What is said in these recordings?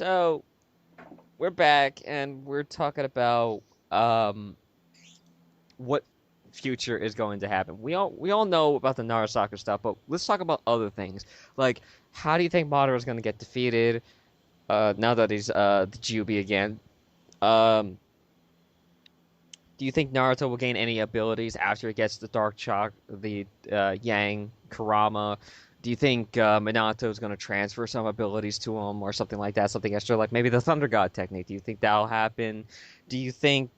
So we're back and we're talking about um what future is going to happen. We all know about the NaruSaku stuff, but let's talk about other things. Like, how do you think Madara is going to get defeated? Now that he's the Jubi again. Um, do you think Naruto will gain any abilities after he gets the Dark Chak, the Yang, Kurama? Do you think Minato is going to transfer some abilities to him or something like that? Something extra, like maybe the Thunder God technique. Do you think that'll happen? Do you think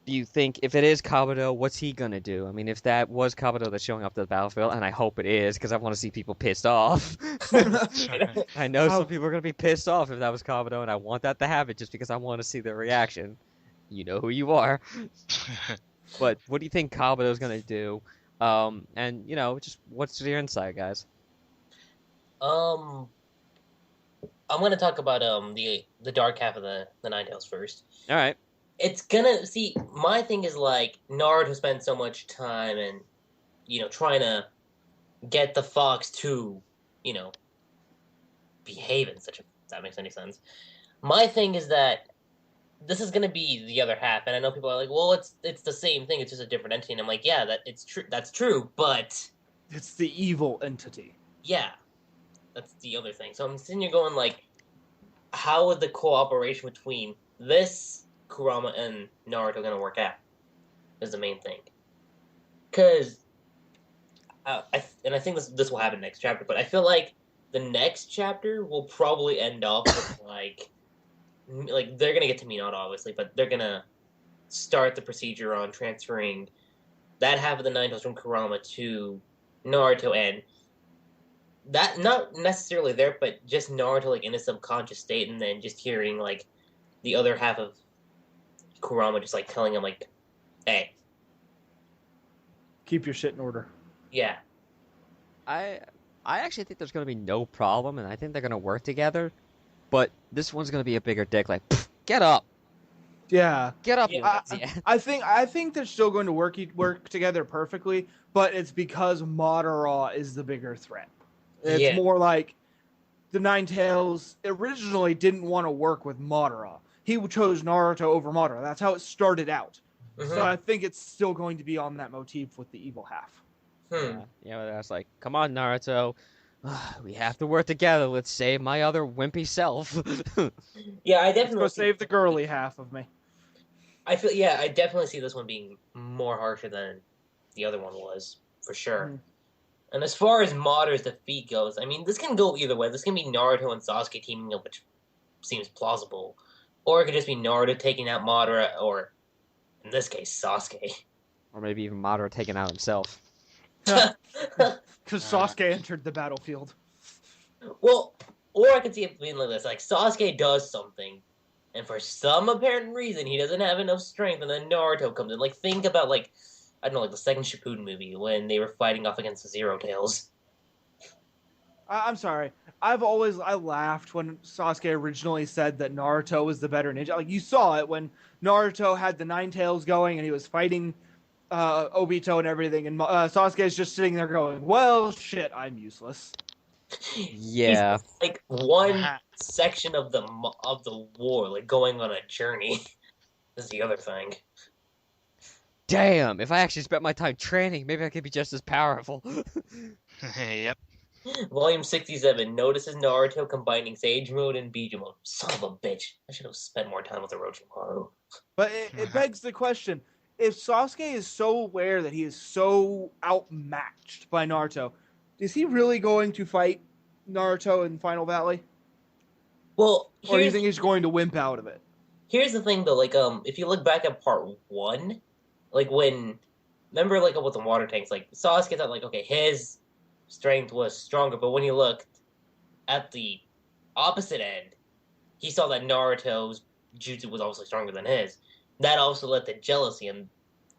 do you think if it is Kabuto, what's he gonna do? I mean, if that was Kabuto that's showing up to the battlefield, and I hope it is, because I want to see people pissed off. I know some How people are gonna be pissed off if that was Kabuto, and I want that to happen just because I want to see their reaction. You know who you are. But what do you think Kabuto's gonna do? And just what's your insight, guys? Um, I'm gonna talk about the dark half of the Nine Tails first. All right. It's gonna see my thing is like Naruto spent so much time and trying to get the fox to you know behave in such a, if that makes any sense. My thing is that this is gonna be the other half, and I know people are like, well, it's the same thing, it's just a different entity, and I'm like, yeah, it's true, that's true, but it's the evil entity. yeah, that's the other thing. So I'm sitting here going like, how would the cooperation between this Kurama and Naruto gonna work out? Is the main thing. Because I think this will happen next chapter, but I feel like the next chapter will probably end off with like they're gonna get to Minato obviously, but they're gonna start the procedure on transferring that half of the Nine Tails from Kurama to Naruto, and that not necessarily there, but just Naruto like in a subconscious state, and then just hearing like the other half of Kurama just like telling him like, "Hey, Keep your shit in order. yeah, I I actually think there's gonna be no problem, and I think they're gonna work together. But this one's gonna be a bigger dick. Like, "Pfft, Yeah. get up, yeah, you I, lazy ass." I think they're still going to work together perfectly, but it's because Madara is the bigger threat. It's yeah, more like the Nine Tails originally didn't want to work with Madara. He chose Naruto over Madara. That's how it started out. So mm-hmm. I think it's still going to be on that motif with the evil half. Hmm, That's like, come on, Naruto, we have to work together. Let's save my other wimpy self. yeah, I Let's go definitely see. save the girly half of me. I feel yeah, I definitely see this one being more harsher than the other one was for sure. Mhm. And as far as Madara's defeat goes, I mean, this can go either way. This can be Naruto and Sasuke teaming up, which seems plausible, or it could just be Naruto taking out Madara, or in this case, Sasuke. Or maybe even Madara taking out himself. Because Uh, Sasuke entered the battlefield. Well, or I could see it being like this: like Sasuke does something, and for some apparent reason, he doesn't have enough strength, and then Naruto comes in. Like, think about like I don't know, like the second Shippuden movie when they were fighting off against the Zero Tails. I'm sorry. I laughed when Sasuke originally said that Naruto was the better ninja. Like you saw it when Naruto had the Nine Tails going and he was fighting Obito and everything, and Sasuke's just sitting there going, "Well, shit, I'm useless." He's Yeah. like one section of the war, like going on a journey. This is the other thing. Damn, if I actually spent my time training, maybe I could be just as powerful. yep. Volume 67 notices Naruto combining Sage Mode and Bija Mode. Son of a bitch. I should have spent more time with Orochimaru. But it begs the question: if Sasuke is so aware that he is so outmatched by Naruto, is he really going to fight Naruto in Final Valley, Well, or do you think he's going to wimp out of it? here's the thing though, like if you look back at part one, like when remember like with the water tanks, like Sasuke thought like okay, his strength was stronger, but when he looked at the opposite end, he saw that Naruto's jutsu was obviously stronger than his. That also led to jealousy, and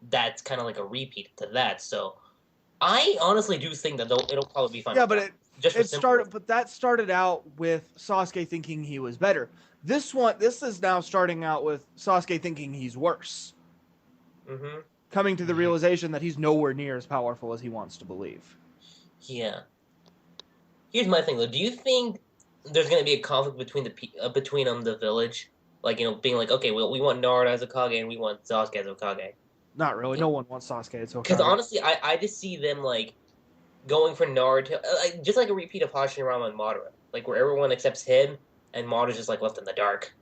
that's kind of like a repeat to that. So I honestly do think that it'll probably be fine. Yeah, but that started out with Sasuke thinking he was better. This is now starting out with Sasuke thinking he's worse, Mm-hmm. coming to the realization that he's nowhere near as powerful as he wants to believe. Yeah. Here's my thing though. Do you think there's gonna be a conflict between between the village, like being like, okay, well, we want Naruto as Hokage and we want Sasuke as Hokage. Not really. No one wants Sasuke as Because Hokage. honestly, I just see them like going for Naruto, just like a repeat of Hashirama and Madara, like where everyone accepts him and Madara's just like left in the dark.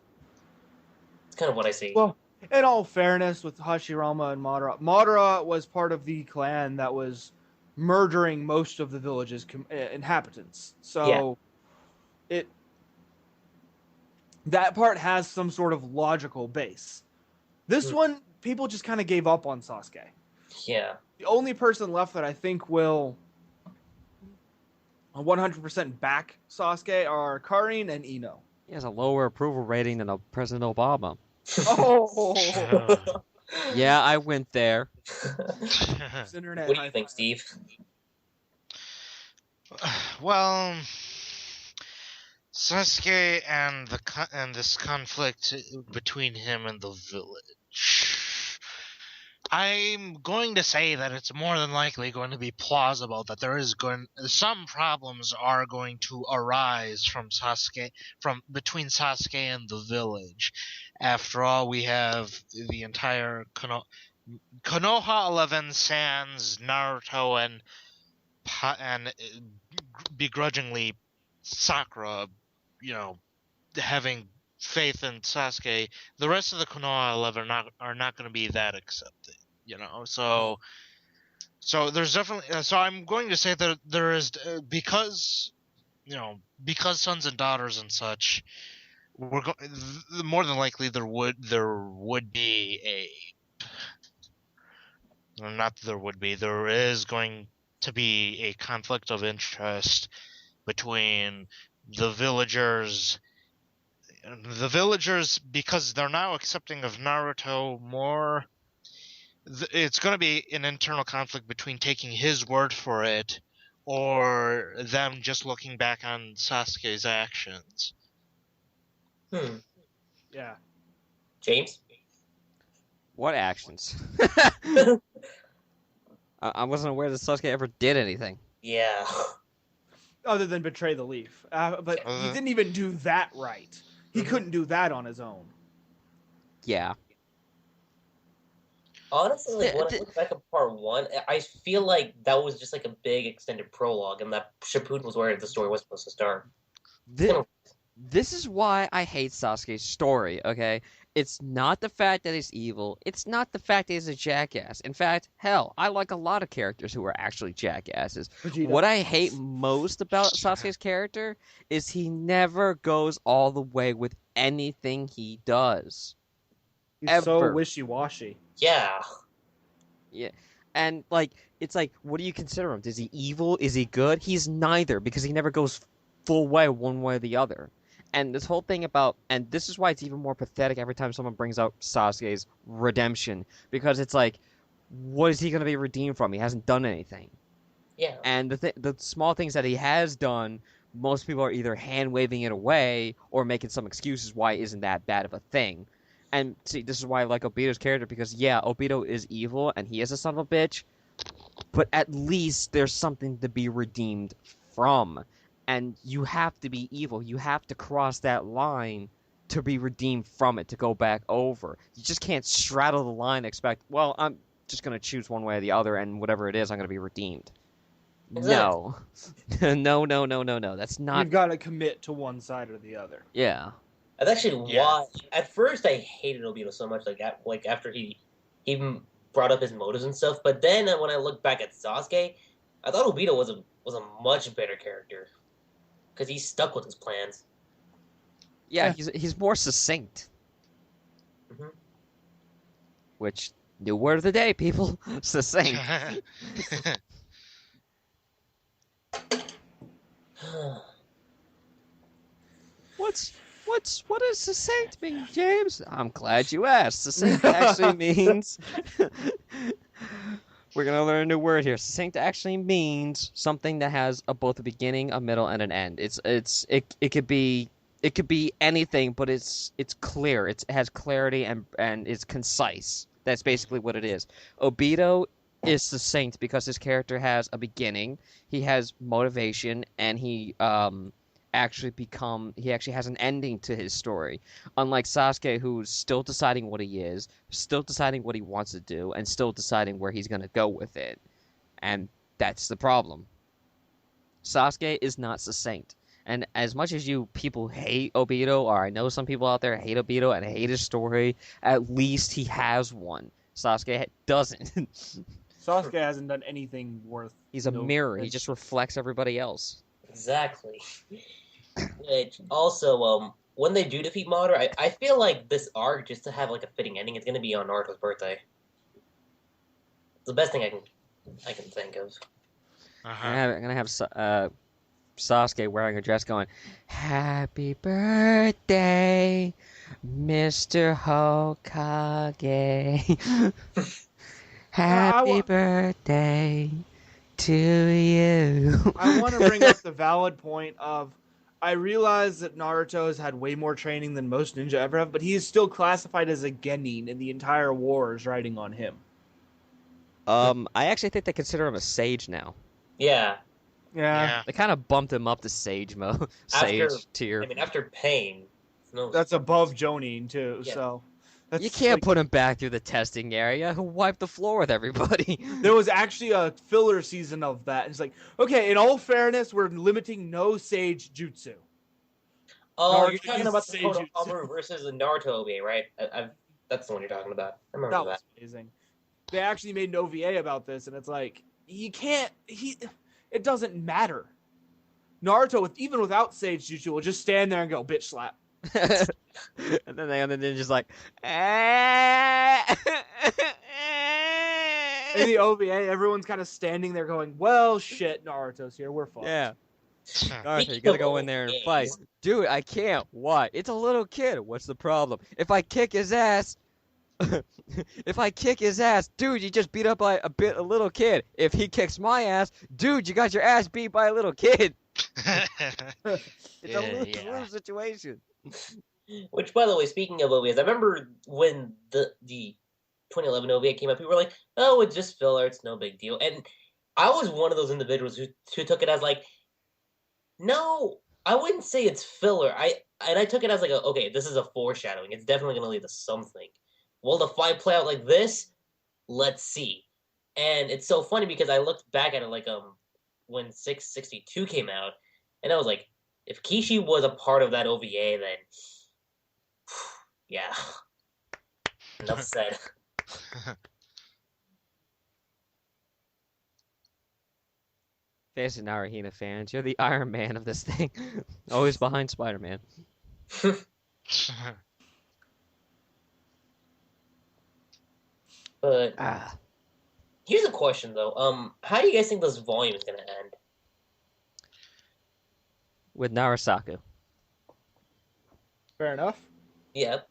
It's kind of what I see. Well, in all fairness, with Hashirama and Madara was part of the clan that was murdering most of the village's inhabitants. So, that part has some sort of logical base. This one, people just kind of gave up on Sasuke. Yeah. The only person left that I think will 100% back Sasuke are Karin and Ino. He has a lower approval rating than President Obama. Oh, Yeah, I went there. internet. What do you think, Steve? Well, Sasuke and this conflict between him and the village. I'm going to say that it's more than likely going to be plausible that some problems are going to arise from between Sasuke and the village. After all, we have the entire Konoha 11 sans Naruto and begrudgingly Sakura, having faith in Sasuke. The rest of the Konoha 11 are not going to be that accepting, So there's definitely. So I'm going to say that there is because sons and daughters and such. More than likely there would be there is going to be a conflict of interest between the villagers because they're now accepting of Naruto more. It's going to be an internal conflict between taking his word for it or them just looking back on Sasuke's actions. Yeah. James? What actions? I wasn't aware that Sasuke ever did anything. Yeah. Other than betray the leaf. But he didn't even do that right. He couldn't do that on his own. Yeah. Honestly, when I look back at part 1, I feel like that was just like a big extended prologue, and that Shippuden was where the story was supposed to start. This is why I hate Sasuke's story, okay? It's not the fact that he's evil. It's not the fact that he's a jackass. In fact, hell, I like a lot of characters who are actually jackasses. Vegeta. What I hate most about Sasuke's character is he never goes all the way with anything he does. He's so Ever. wishy-washy. Yeah. Yeah. And, it's like, what do you consider him? Is he evil? Is he good? He's neither, because he never goes full way one way or the other. And this whole thing and this is why it's even more pathetic every time someone brings up Sasuke's redemption, because it's like, what is he going to be redeemed from? He hasn't done anything. Yeah. And the small things that he has done, most people are either hand-waving it away or making some excuses why it isn't that bad of a thing. And see, this is why I like Obito's character, because yeah, Obito is evil and he is a son of a bitch, but at least there's something to be redeemed from. And you have to be evil. You have to cross that line to be redeemed from it, to go back over. You just can't straddle the line and expect, well, I'm just going to choose one way or the other, and whatever it is, I'm going to be redeemed. No. No. That's not... You've got to commit to one side or the other. Yeah. That's actually why, at first, I hated Obito so much, like after he even brought up his motives and stuff, but then when I look back at Sasuke, I thought Obito was a much better character. Because he's stuck with his plans. Yeah, he's more succinct. Mm-hmm. Which, new word of the day, people. Succinct. What does succinct mean, James? I'm glad you asked. Succinct actually means... We're gonna learn a new word here. Succinct actually means something that has both a beginning, a middle, and an end. It could be anything, but it's clear. It has clarity and it's concise. That's basically what it is. Obito is succinct because his character has a beginning, he has motivation, and he he actually has an ending to his story. Unlike Sasuke, who's still deciding what he is, still deciding what he wants to do, and still deciding where he's going to go with it. And that's the problem. Sasuke is not succinct. And as much as you people hate Obito, or I know some people out there hate Obito and hate his story, at least he has one. Sasuke doesn't. Sasuke hasn't done anything worth. He's a mirror. He just reflects everybody else. Exactly. Which also, when they do defeat Madara, I feel like this arc, just to have like a fitting ending, is going to be on Naruto's birthday. It's the best thing I can think of. I'm gonna have Sasuke wearing a dress, going, "Happy birthday, Mr. Hokage. Happy birthday to you." I want to bring up the valid point of, I realize that Naruto has had way more training than most ninja ever have, but he is still classified as a genin, and the entire war is riding on him. I actually think they consider him a sage now. Yeah. Yeah. They kind of bumped him up to sage mode, sage tier. I mean, after Pain, that's above Jonin too. Yeah. So you can't put him back through the testing area. He'll wipe the floor with everybody. There was actually a filler season of that. It's like, okay, in all fairness, we're limiting no sage jutsu. Oh, Naruto you're talking uses about the sage Konoha jutsu. Mamoru versus the Naruto OVA, right? That's the one you're talking about. I remember That was amazing. They actually made an OVA about this, and it's like, it doesn't matter. Naruto, even without sage jutsu, will just stand there and go bitch slap. And then the other ninja's like, "Ah." In the OVA, everyone's kind of standing there going, well, shit, Naruto's here, we're fucked. Yeah. Naruto, you gotta go in there and fight. Dude, I can't. Why? It's a little kid. What's the problem? If I kick his ass, dude, you just beat up by a little kid. If he kicks my ass, dude, you got your ass beat by a little kid. It's a lose-lose situation. Which, by the way, speaking of OVAs, I remember when the 2011 OVA came out, people were like, oh, it's just filler, it's no big deal. And I was one of those individuals who took it as like, no, I wouldn't say it's filler. I took it as like, okay, this is a foreshadowing. It's definitely going to lead to something. Will the fight play out like this? Let's see. And it's so funny because I looked back at it like when 662 came out, and I was like, if Kishi was a part of that OVA, then yeah. Enough said. Fancy Naruhina fans, you're the Iron Man of this thing. Always behind Spider-Man. But here's a question though. How do you guys think this volume is gonna end? With NaruSaku. Fair enough. Yep.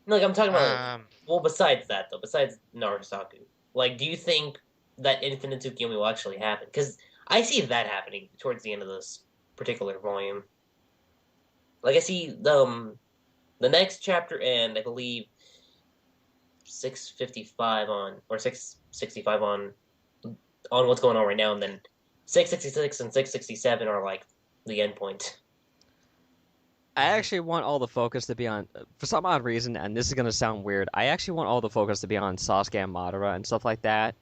Like I'm talking about. Well, besides that though, besides NaruSaku, like, do you think that Infinite Tsukiyomi will actually happen? Because I see that happening towards the end of this particular volume. Like I see the next chapter end, I believe 655 or 665 on what's going on right now, and then 666 and 667 are like the end point. I actually want all the focus to be on, for some odd reason, and this is going to sound weird, I actually want all the focus to be on Sasuke and Madara and stuff like that.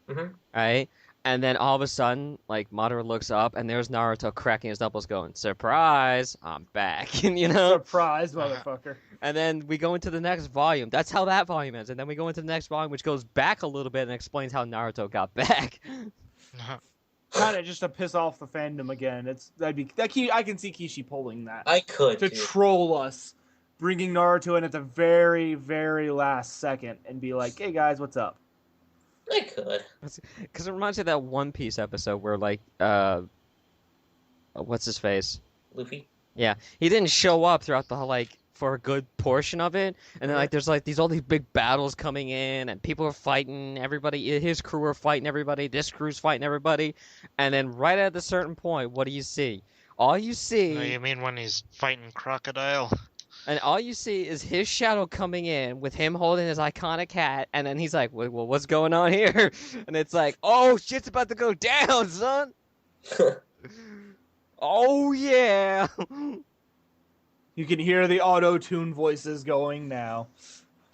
Mm-hmm. Right? And then all of a sudden, like, Madara looks up, and there's Naruto cracking his knuckles going, surprise, I'm back. And, you know? Surprise, motherfucker. And then we go into the next volume. That's how that volume ends. And then we go into the next volume, which goes back a little bit and explains how Naruto got back. Kind of just to piss off the fandom again. I can see Kishi pulling that. I could to too. troll us, bringing Naruto in at the very, very last second and be like, "Hey guys, what's up?" I could. Because it reminds me of that One Piece episode where, like, what's his face? Luffy. Yeah, he didn't show up throughout the whole, like, for a good portion of it, and then, like, there's, like, all these big battles coming in, and people are fighting, everybody, his crew are fighting everybody, this crew's fighting everybody, and then right at a certain point, what do you see? All you see... Oh, you mean when he's fighting Crocodile? And all you see is his shadow coming in with him holding his iconic hat, and then he's like, well, what's going on here? And it's like, oh, shit's about to go down, son! Oh yeah. You can hear the auto-tune voices going now.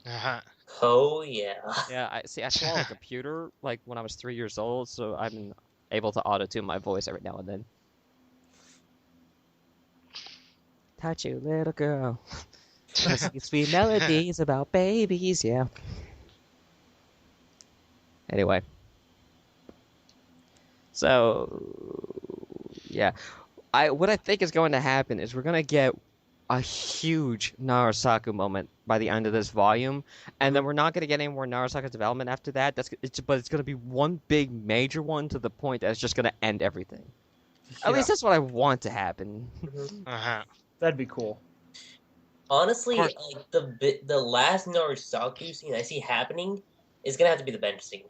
Uh-huh. Oh yeah. Yeah, I see. I swallowed a computer like when I was 3 years old, so I'm able to auto tune my voice every now and then. Touch you, little girl. Sweet, sweet melodies about babies. Yeah. Anyway, so yeah, what I think is going to happen is we're gonna get a huge NaruSaku moment by the end of this volume, and then we're not gonna get any more NaruSaku development after that. But it's gonna be one big major one to the point that it's just gonna end everything. At Yeah, least that's what I want to happen. Mhm. Uh-huh. that'd be cool. Honestly, course. like the last Narusaku scene I see happening is gonna have to be the bench scene.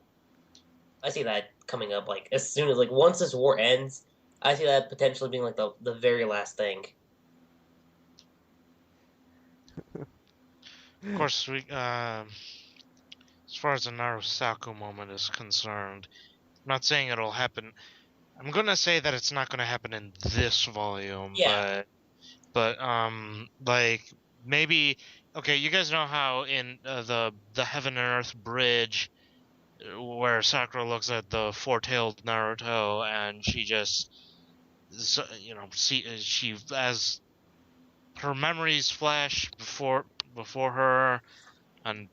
I see that coming up like as soon as like once this war ends. I see that potentially being like the very last thing. Of course, as far as the Narusaku moment is concerned, I'm not saying it'll happen. I'm gonna say that it's not gonna happen in this volume, Yeah. but like maybe okay. You guys know how in the Heaven and Earth bridge, where Sakura looks at the four-tailed Naruto and she just, she as her memories flash before her, and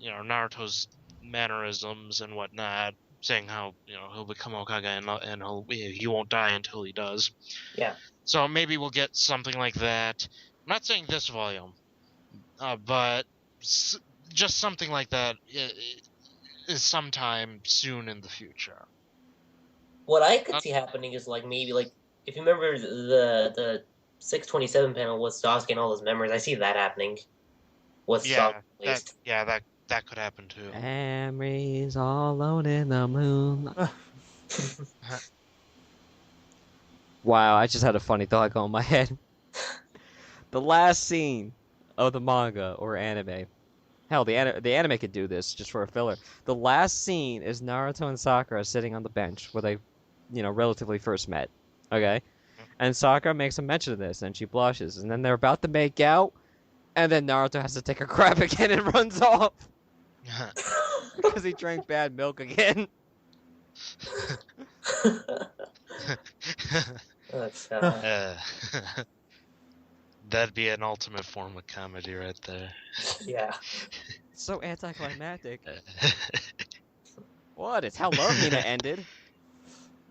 Naruto's mannerisms and whatnot, saying how he'll become Hokage and he won't die until he does. Yeah. So maybe we'll get something like that. I'm not saying this volume, but just something like that is sometime soon in the future. What I could see happening is like maybe like if you remember the 627 panel with Sasuke and all those memories, I see that happening with Sasuke at least. That could happen too. Memories all alone in the moon. Wow, I just had a funny thought go in my head. The last scene of the manga or anime. Hell, the anime could do this just for a filler. The last scene is Naruto and Sakura sitting on the bench where they, relatively first met. Okay? And Sakura makes a mention of this and she blushes. And then they're about to make out. And then Naruto has to take a crap again and runs off. Because he drank bad milk again. That's, That'd be an ultimate form of comedy right there. yeah. So anticlimactic. What? It's how Love Hina ended.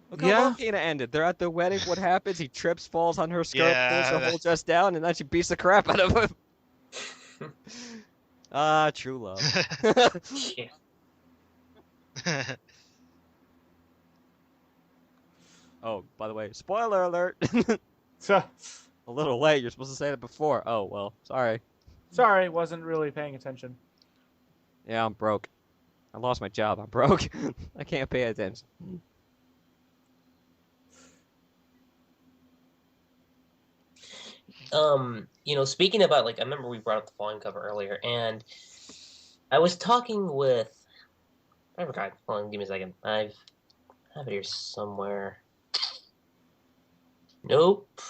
Look how Love Hina ended. They're at the wedding. What happens? He trips, falls on her skirt, pulls her whole dress down, and then she beats the crap out of him. Ah, true love. Yeah. Oh, by the way, spoiler alert. So, A little late. You're supposed to say that before. Oh, well, sorry. sorry, wasn't really paying attention. Yeah, I'm broke. I lost my job. I'm broke. I can't pay attention. Speaking about like I remember we brought up the volume cover earlier, and I was talking with I forgot. Hold on, give me a second. I have it here somewhere. Nope.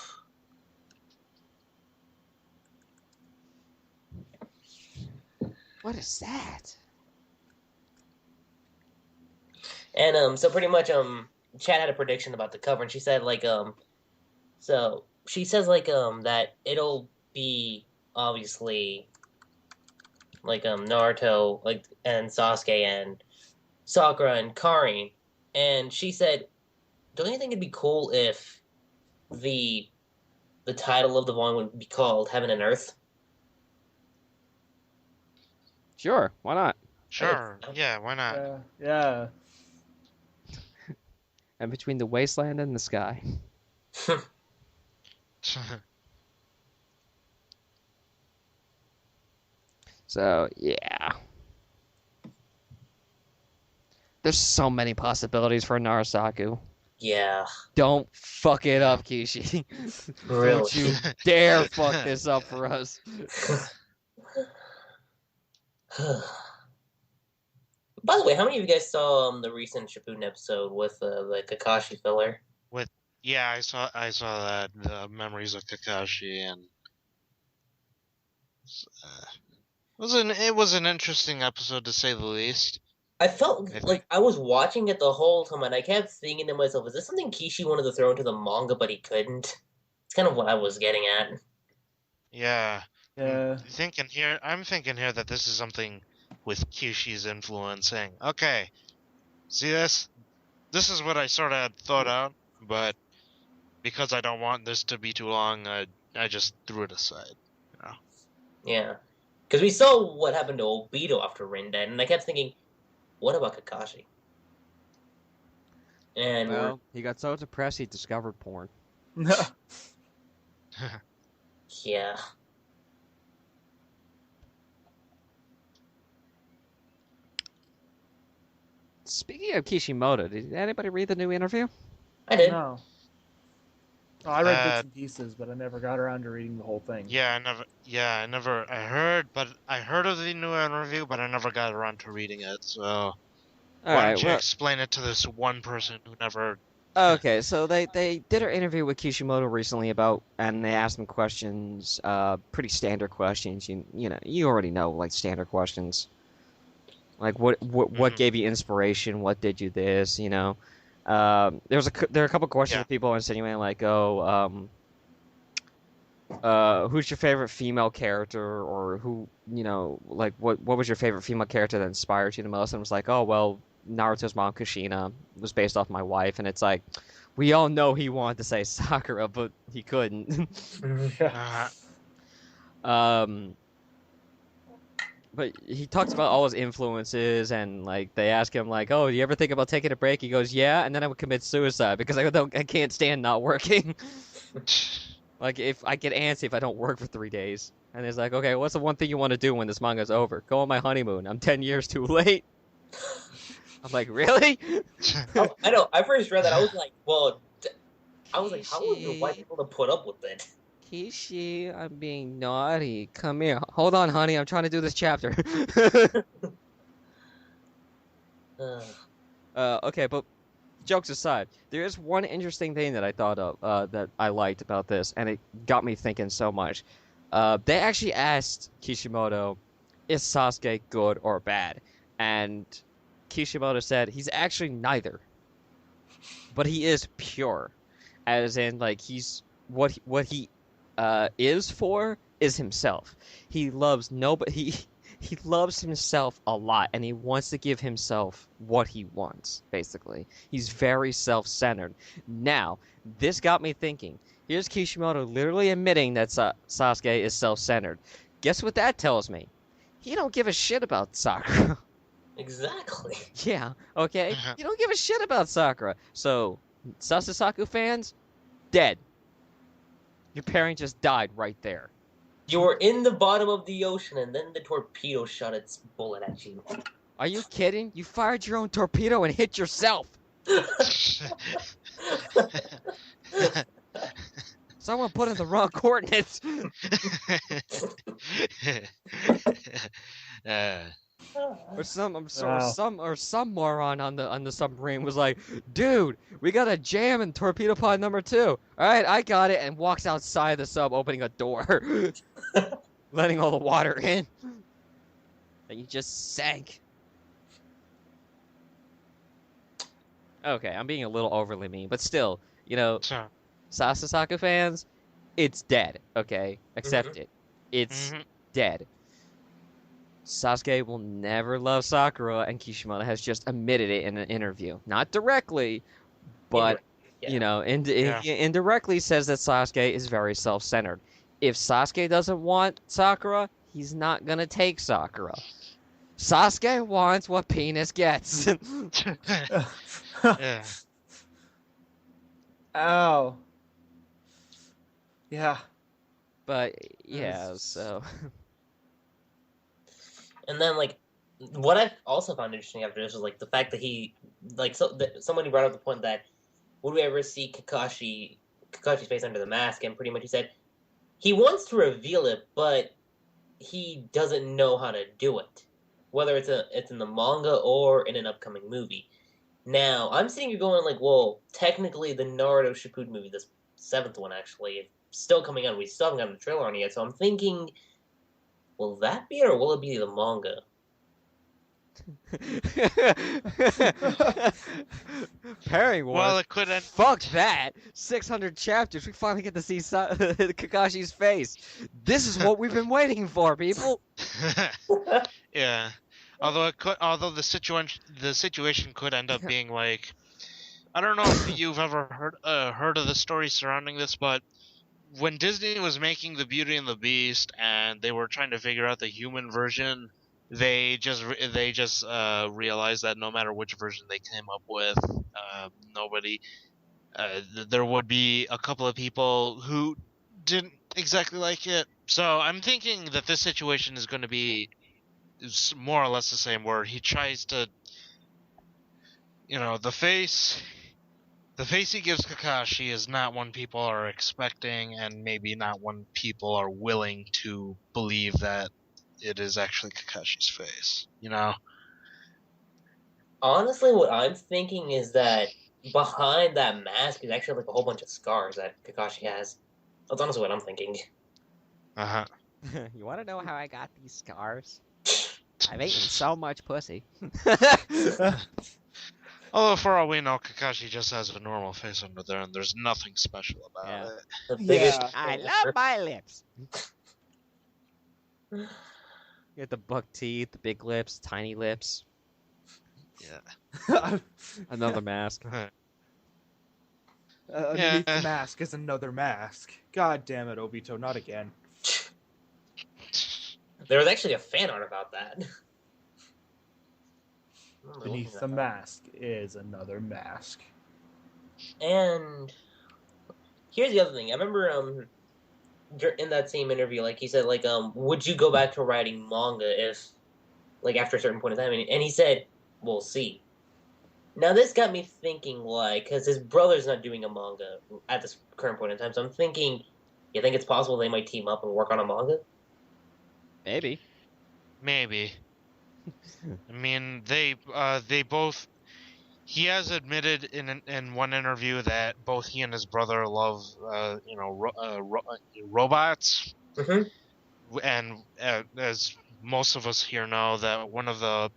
What is that? And so pretty much Chad had a prediction about the cover, and she said like so she says like that it'll be obviously like Naruto like and Sasuke and Sakura and Karin, and she said, "Don't you think it'd be cool if the title of the volume would be called Heaven and Earth?" Sure, why not? Sure, yeah, why not? Yeah. And between the wasteland and the sky. So, yeah. There's so many possibilities for Narusaku. Yeah. Don't fuck it up, Kishi. Really? Don't you dare fuck this up for us. By the way, how many of you guys saw the recent Shippuden episode with the Kakashi filler? Yeah, I saw that, the Memories of Kakashi, and it was an interesting episode, to say the least. I felt I think. like I was watching it the whole time, and I kept thinking to myself, "Is this something Kishi wanted to throw into the manga, but he couldn't?" It's kind of what I was getting at. Yeah, Yeah. I'm thinking here that this is something with Kishi's influencing. Okay, see this? This is what I sort of had thought out, but because I don't want this to be too long, I just threw it aside. You know? Yeah, because we saw what happened to Obito after Rin died, and I kept thinking, "What about Kakashi?" And Well, he got so depressed he discovered porn. yeah, Speaking of Kishimoto, did anybody read the new interview? I did. No. Oh, I read bits Uh, and pieces, but I never got around to reading the whole thing. I heard of the new interview, but I never got around to reading it. So All why right, don't you well, explain it to this one person who never? okay, so they did an interview with Kishimoto recently about, and they asked him questions, pretty standard questions. You already know, like standard questions, like what Mhm. gave you inspiration, what did you this, there are a couple questions Yeah. that people are insinuating, like, who's your favorite female character, or who, like what was your favorite female character that inspired you the most? And it was like, oh well, Naruto's mom Kushina was based off my wife, and it's like, we all know he wanted to say Sakura, but he couldn't. Yeah. Uh, um, but he talks about all his influences, and like they ask him like, oh, do you ever think about taking a break? He goes, yeah, and then I would commit suicide because I can't stand not working. Like, if I get antsy if I don't work for 3 days. And it's like, okay, what's the one thing you want to do when this manga's over? Go on my honeymoon. I'm 10 years too late. I'm like, really? Oh, I know. I first read that. I was like, "Well," I was like, "How was your wife Kishi, able to put up with it?" Kishi, I'm being naughty. Come here. Hold on, honey. I'm trying to do this chapter. Uh, Okay, but jokes aside, there is one interesting thing that I thought of, that I liked about this, and it got me thinking so much. They actually asked Kishimoto, is Sasuke good or bad? And Kishimoto said he's actually neither, but he is pure, as in like he's what he is for is himself. He loves nobody. He loves himself a lot, and he wants to give himself what he wants. Basically, he's very self-centered. Now, this got me thinking. Here's Kishimoto literally admitting that Sasuke is self-centered. Guess what that tells me? He don't give a shit about Sakura. exactly. Yeah, okay? You don't give a shit about Sakura. So, Sasasaku fans, dead. Your parent just died right there. You were in the bottom of the ocean, and then the torpedo shot its bullet at you. Are you kidding? You fired your own torpedo and hit yourself. Someone put in the wrong coordinates. uh, Or some Wow. some moron on the submarine was like, "Dude, we got a jam in torpedo pod number 2. All right, I got it," and walks outside the sub, opening a door, letting all the water in. And you just sank. Okay, I'm being a little overly mean, but still, so, Sasasaku fans, it's dead. Okay, accept Mhm. it. It's mhm. dead. Sasuke will never love Sakura, and Kishimoto has just admitted it in an interview. Not directly, but, Yeah. Yeah. indirectly says that Sasuke is very self-centered. If Sasuke doesn't want Sakura, he's not gonna take Sakura. Sasuke wants what penis gets. Yeah. Ow. Yeah. But, yeah, Yes. so... And then like what I also found interesting after this was like the fact that he like somebody brought up the point that would we ever see Kakashi's face under the mask, and pretty much he said he wants to reveal it, but he doesn't know how to do it. Whether it's in the manga or in an upcoming movie. Now, I'm sitting here going like, well, technically the Naruto Shippuden movie, this 7th one actually, is still coming out. We still haven't gotten the trailer on it yet, so I'm thinking, will that be it, or will it be the manga? Pairing war. Well, it could end. Fuck that! 600 chapters. We finally get to see Kakashi's face. This is what we've been waiting for, people. Yeah. Although the situation could end up being like, I don't know if you've ever heard of the story surrounding this, but when Disney was making the Beauty and the Beast and they were trying to figure out the human version, they just realized that no matter which version they came up with, nobody there would be a couple of people who didn't exactly like it. So I'm thinking that this situation is going to be more or less the same, where he tries to, the face he gives Kakashi is not one people are expecting, and maybe not one people are willing to believe that it is actually Kakashi's face, Honestly, what I'm thinking is that behind that mask is actually like a whole bunch of scars that Kakashi has. That's honestly what I'm thinking. Uh-huh. You want to know how I got these scars? I've eaten so much pussy. Although, for all we know, Kakashi just has a normal face under there, and there's nothing special about Yeah. it. The biggest. Yeah. I love my lips. You get the buck teeth, the big lips, tiny lips. Yeah. Another mask. Underneath Yeah. the mask is another mask. God damn it, Obito, not again. There was actually a fan art about that. Beneath the mask is another mask. And here's the other thing. I remember in that same interview, like he said, like would you go back to writing manga if, like, after a certain point in time? And he said, "We'll see." Now this got me thinking, like, because his brother's not doing a manga at this current point in time, so I'm thinking, you think it's possible they might team up and work on a manga? Maybe. Maybe. I mean, they both. He has admitted in one interview that both he and his brother love, robots. Mm-hmm. And as most of us here know, that one of the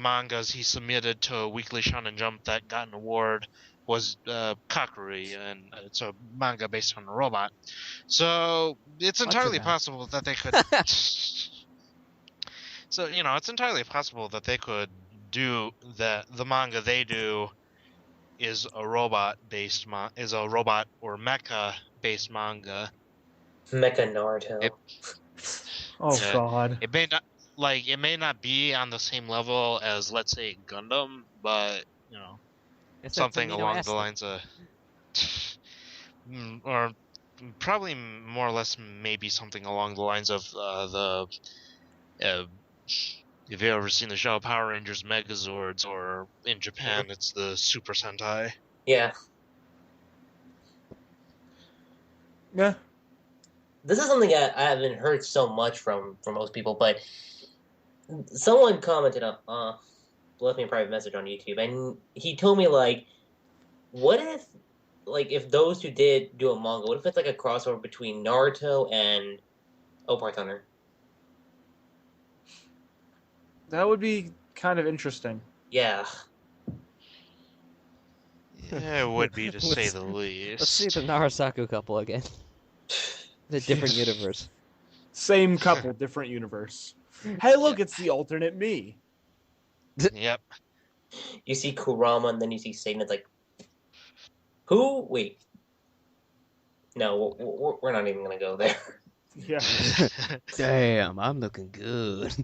mangas he submitted to a Weekly Shonen Jump that got an award was Kakuri, and it's a manga based on a robot. So it's entirely possible that they could. So it's entirely possible that they could do that. The manga they do is a robot or mecha based manga. Mecha Naruto. Oh god. It may not be on the same level as, let's say, Gundam, but It's something amino along the acid. lines of, or probably more or less maybe something along the lines of if you've ever seen the show Power Rangers Megazords, or in Japan it's the Super Sentai. Yeah. Yeah. This is something I haven't heard so much from most people, but someone commented on, left me a private message on YouTube, and he told me, like, what if, like, if those two did do a manga, what if it's like a crossover between Naruto and Opar Thunder? That would be kind of interesting. Yeah. Yeah, it would be, to say the least. Let's see the NaruSaku couple again. In a different universe. Same couple, different universe. Hey, look, it's the alternate me. Yep. You see Kurama, and then you see Satan. It's like, who? Wait. No, we're not even gonna go there. Yeah. Damn, I'm looking good.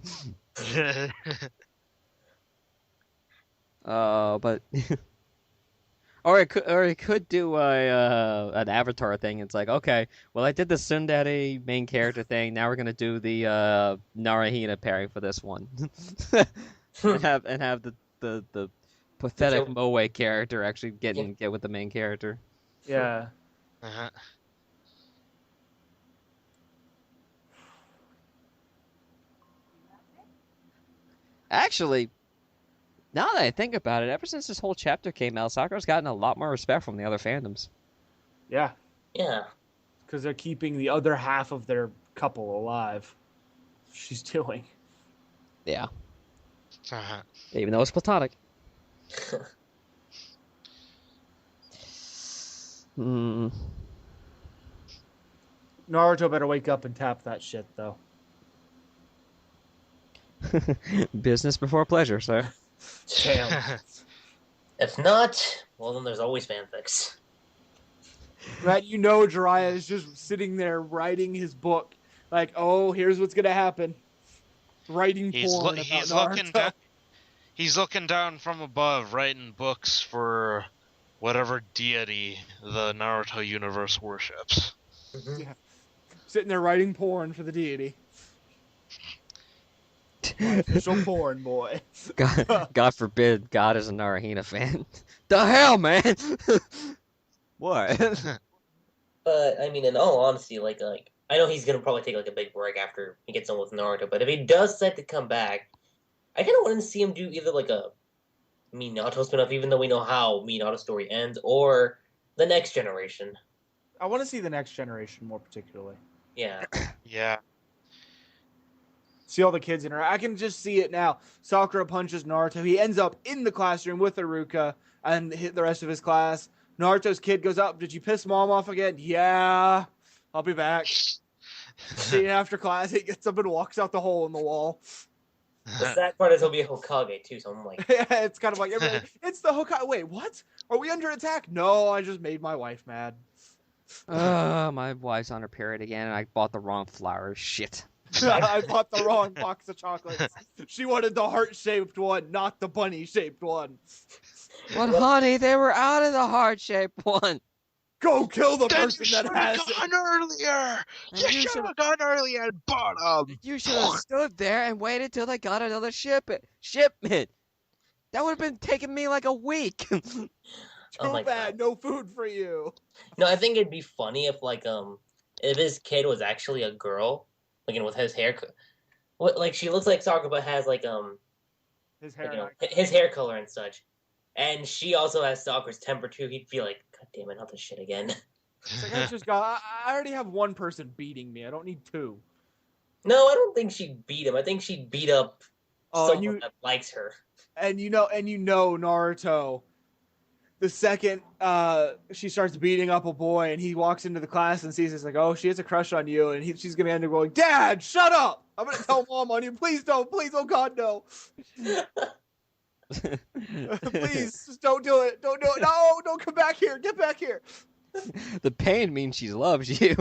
But or it could do an Avatar thing. It's like, okay, well, I did the Tsundere main character thing. Now we're gonna do the Narahina pairing for this one, and have the pathetic Moe character actually get with the main character. Yeah. Uh-huh. Actually, Now that I think about it, ever since this whole chapter came out, Sakura's gotten a lot more respect from the other fandoms. Yeah, Yeah. because they're keeping the other half of their couple alive. She's doing. Yeah. Uh-huh. Even though it's platonic. Hmm. Naruto better wake up and tap that shit, though. Business before pleasure, sir. Damn. If not, well, then there's always fanfics. Right, you know Jiraiya is just sitting there writing his book. Like, oh, here's what's gonna happen. Writing porn about Naruto. He's looking down from above, writing books for whatever deity the Naruto universe worships. Mm-hmm. Yeah. Sitting there writing porn for the deity. My official porn boy. God forbid God is a Narahina fan. The hell, man! What? But I mean, in all honesty, like I know he's gonna probably take like a big break after he gets done with Naruto. But if he does decide to come back, I kind of want to see him do either like a Minato spin-off, even though we know how Minato's story ends, or the next generation. I want to see the next generation more particularly. Yeah. Yeah. See all the kids in her. I can just see it now. Sakura punches Naruto. He ends up in the classroom with Iruka and hit the rest of his class. Naruto's kid goes up. Did you piss mom off again? Yeah. I'll be back. See, after class, he gets up and walks out the hole in the wall. The sad part is he'll be a Hokage too, so I'm like, Yeah, it's kind of like, it's the Hokage. Wait, what? Are we under attack? No, I just made my wife mad. My wife's on her period again, and I bought the wrong flowers. Shit. I bought the wrong box of chocolates. She wanted the heart-shaped one, not the bunny-shaped one. But honey, they were out of the heart-shaped one. Go kill the Then person you that should has have it. gone earlier. And You you should should have gone earlier and bought them. You should have stood there and waited till they got another shipment. That would have been taking me like a week. Too oh my bad, god. no food for you. No, I think it'd be funny if if his kid was actually a girl, like with his hair, like she looks like Sakura but has His hair. his hair color and such, and she also has Sakura's temper too. He'd be like, God damn it, not this shit again. It's like, I already have one person beating me. I don't need two. No, I don't think she'd beat him. I think she'd beat up someone that likes her. And you know Naruto. The second she starts beating up a boy, and he walks into the class and sees it's like, oh, she has a crush on you, and she's gonna end up going, Dad, shut up! I'm gonna tell Mom on you. Please don't, please, oh God, no. Please, just don't do it. Don't do it. No, don't come back here. Get back here. The pain means she loves you.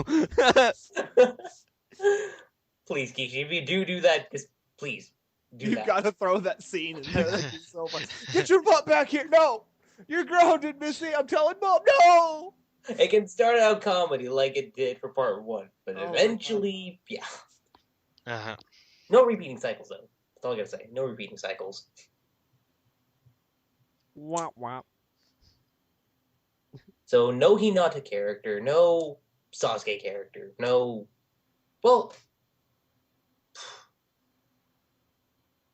Please, Kishi, if you do that, just please do You that. gotta throw that scene in there. That'd be so funny. Get your butt back here. No, you're grounded, Missy. I'm telling Mom. No. It can start out comedy like it did for part 1, but Oh, eventually, yeah. Uh-huh. No repeating cycles, though. That's all I gotta say. No repeating cycles. Womp womp. So, no Hinata character, no Sasuke character, no... Well,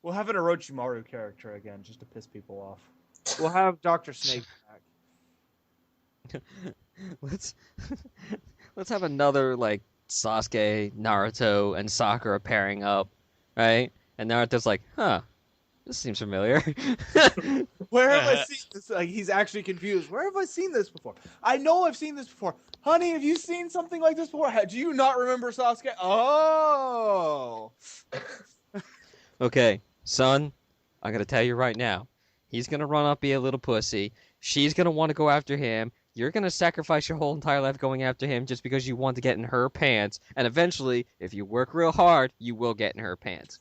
We'll have an Orochimaru character again, just to piss people off. We'll have Dr. Snake back. let's let's have another like Sasuke, Naruto, and Sakura pairing up, right? And Naruto's like, huh, this seems familiar. Where have I seen this? Like, he's actually confused. Where have I seen this before? I know I've seen this before. Honey, have you seen something like this before? Do you not remember Sasuke? Oh. Okay, son, I'm gonna tell you right now. He's gonna run up, be a little pussy. She's gonna want to go after him. You're gonna sacrifice your whole entire life going after him just because you want to get in her pants. And eventually, if you work real hard, you will get in her pants.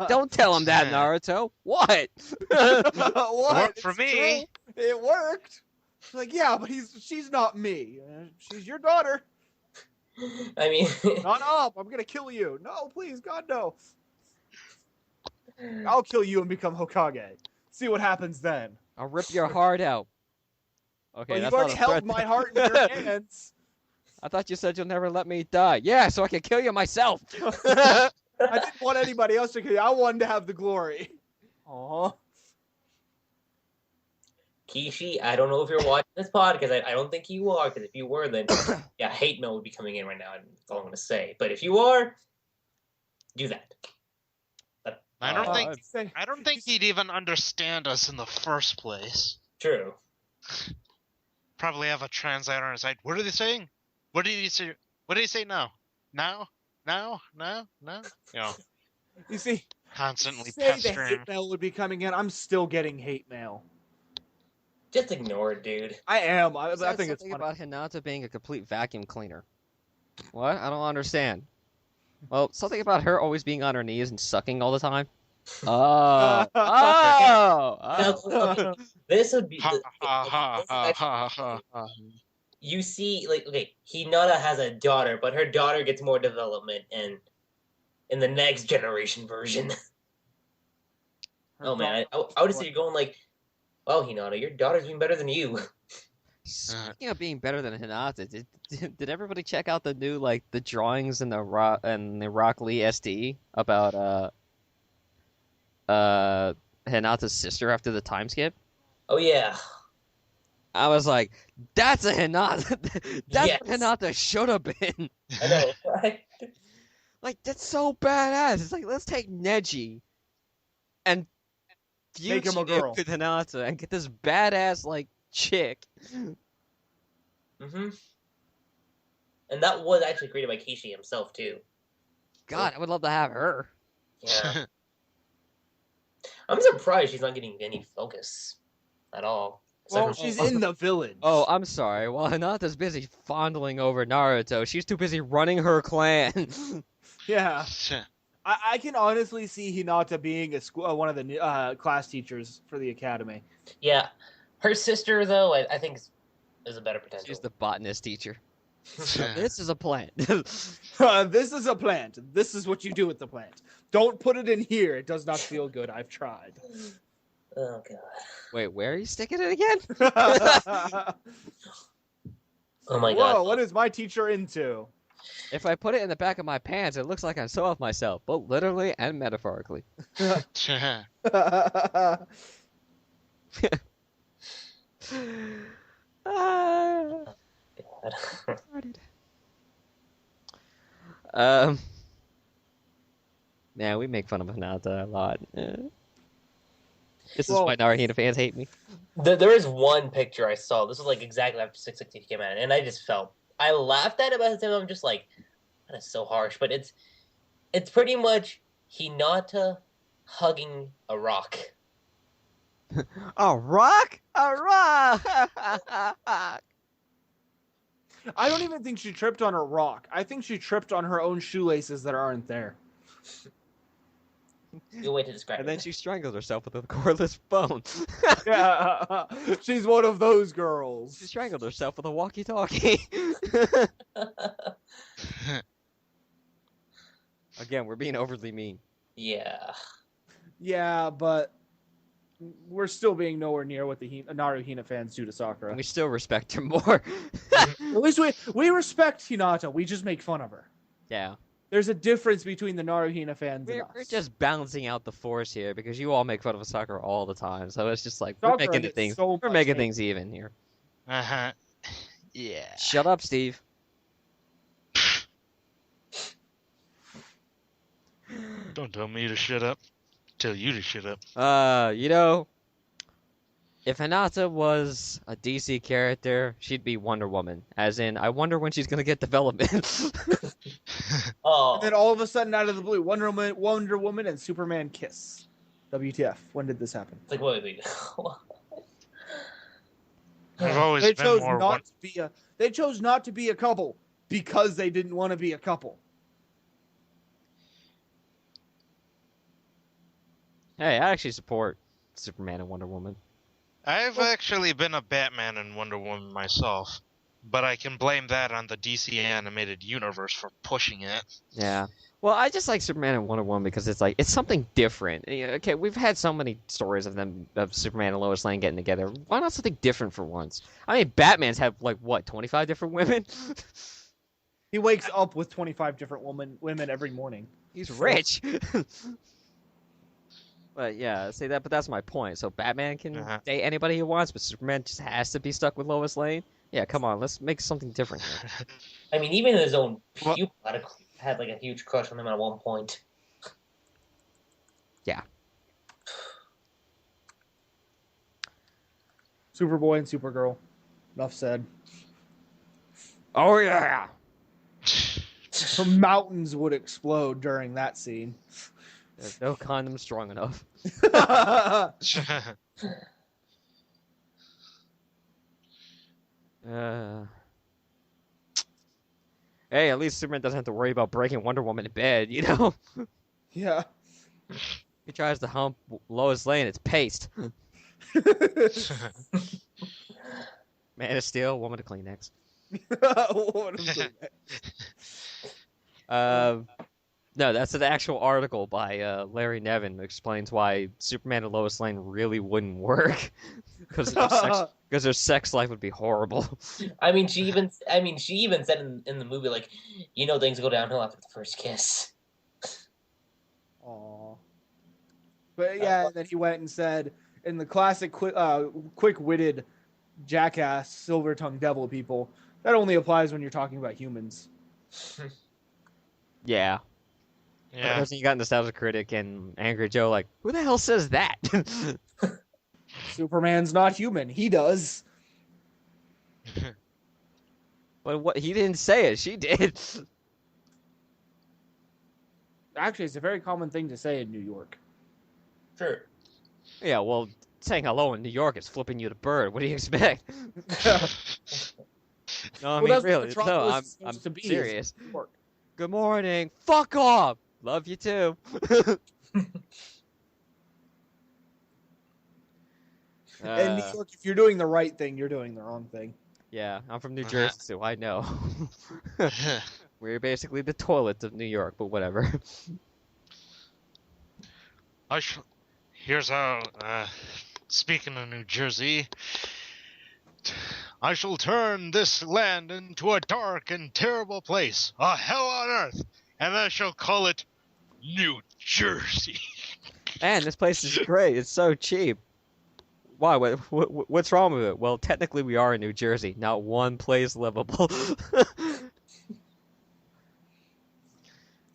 Don't tell him that, Naruto. What? What? Worked for It's me. true. It worked. Like, yeah, but she's not me. She's your daughter. I mean... Not up. I'm gonna kill you. No, please, God, no. I'll kill you and become Hokage. See what happens then. I'll rip your heart out. Okay, Well, that's you've already not a held threat. my heart in your hands. I thought you said you'll never let me die. Yeah, so I can kill you myself. I didn't want anybody else to kill you. I wanted to have the glory. Aw. Kishi, I don't know if you're watching this podcast. I don't think you are, because if you were, then yeah, hate mail would be coming in right now, and that's all I'm going to say. But if you are, do that. But, I don't think Say- I don't think he'd even understand us in the first place. True. Probably have a translator on his side. What are they saying? What did he say? What did he say now? Now? Now? Now? Now? You know, You see, constantly say the pestering. hate mail would be coming in. I'm still getting hate mail. Just ignore it, dude. I am. I Said think it's something funny. about Hinata being a complete vacuum cleaner. What? I don't understand. Well, something about her always being on her knees and sucking all the time. Oh, Okay, this would be. Ha The, ha okay, ha this is ha actually ha ha ha. you see, like, okay, Hinata has a daughter, but her daughter gets more development in the next generation version. Oh man, I would say you're going like, well, Hinata, your daughter's doing better than you. Speaking of being better than Hinata, did everybody check out the new the drawings in the Rock Lee SD about Hinata's sister after the time skip? Oh yeah, I was like, that's a Hinata. That's Yes. what Hinata should have been. I know, right? Like, that's so badass. It's like, let's take Neji and Make fuse him a it girl. with Hinata and get this badass chick. Mm-hmm. And that was actually created by Kishi himself too. God, I would love to have her. Yeah, I'm surprised she's not getting any focus at all. Well, Aside from- she's in the village. Oh, I'm sorry. While Hinata's busy fondling over Naruto, she's too busy running her clan. Yeah. I can honestly see Hinata being one of the class teachers for the academy. yeah, her sister though, I think is a better potential. She's the botanist teacher. Now, this is a plant. This is a plant. This is what you do with the plant. Don't put it in here. It does not feel good. I've tried. Oh god. Wait, where are you sticking it again? Oh my Whoa, god. what is my teacher into? If I put it in the back of my pants, it looks like I'm so off myself, both literally and metaphorically. Ah. God. Man, we make fun of Hinata a lot. This is Well- why Naruto fans hate me. There is one picture I saw. This was like exactly after 660 came out, and I just felt I laughed at it, but at the time I'm just like, that is so harsh. But it's pretty much Hinata hugging a rock. A rock? A rock! I don't even think she tripped on a rock. I think she tripped on her own shoelaces that aren't there. Good way to describe And it. then she strangled herself with a cordless phone. Yeah, she's one of those girls. She strangled herself with a walkie-talkie. Again, we're being overly mean. Yeah. Yeah, but we're still being nowhere near what the Naruhina fans do to Sakura. And we still respect her more. At least we respect Hinata. We just make fun of her. Yeah. There's a difference between the Naruhina fans and We're us. just balancing out the force here because you all make fun of Sakura all the time. So it's just like Sakura we're making gets things so we're much making hate. things even here. Uh-huh. Yeah. Shut up, Steve. Don't tell me to shut up. Tell you to shut up. If Hinata was a DC character, she'd be Wonder Woman. As in, I wonder when she's gonna get development. Oh. And then all of a sudden, out of the blue, Wonder Woman and Superman kiss. WTF? When did this happen? It's like, wait. I've always They been chose more not to be a. They chose not to be a couple because they didn't want to be a couple. Hey, I actually support Superman and Wonder Woman. I've actually been a Batman and Wonder Woman myself, but I can blame that on the DC animated universe for pushing it. Yeah. Well, I just like Superman and Wonder Woman because it's something different. Okay, we've had so many stories of Superman and Lois Lane getting together. Why not something different for once? I mean, Batman's had 25 different women. He wakes up with 25 different women every morning. He's rich. But yeah, say that. But that's my point. So Batman can Uh-huh. date anybody he wants, but Superman just has to be stuck with Lois Lane. Yeah, come on, let's make something different here. I mean, even his own Well- pupil had like a huge crush on him at one point. Yeah. Superboy and Supergirl. Enough said. Oh yeah. Her mountains would explode during that scene. There's no condom strong enough. Uh, hey, at least Superman doesn't have to worry about breaking Wonder Woman in bed, you know? Yeah. He tries to hump Lois Lane, it's paste. Man of Steel, Woman of Kleenex. What is it? No, that's an actual article by Larry Nevin that explains why Superman and Lois Lane really wouldn't work because their sex life would be horrible. I mean, she even said in the movie, like, things go downhill after the first kiss. Aw. But yeah, and then he went and said in the classic quick-witted jackass silver-tongued devil people, that only applies when you're talking about humans. Yeah. Yeah. Person you got Nostalgia Critic and Angry Joe like, who the hell says that? Superman's not human. He does. But what he didn't say it, she did. Actually, it's a very common thing to say in New York. Sure. Yeah, well, saying hello in New York is flipping you the bird. What do you expect? No, I mean that's what really. No, Metropolis I'm is supposed to be, is serious. New York. Good morning. Fuck off. Love you too. In New York, if you're doing the right thing, you're doing the wrong thing. Yeah, I'm from New Uh-huh. Jersey, so I know. We're basically the toilets of New York, but whatever. Here's how. Speaking of New Jersey, I shall turn this land into a dark and terrible place, a hell on earth, and I shall call it New Jersey. Man, this place is great. It's so cheap. Why? What's wrong with it? Well, technically we are in New Jersey. Not one place livable.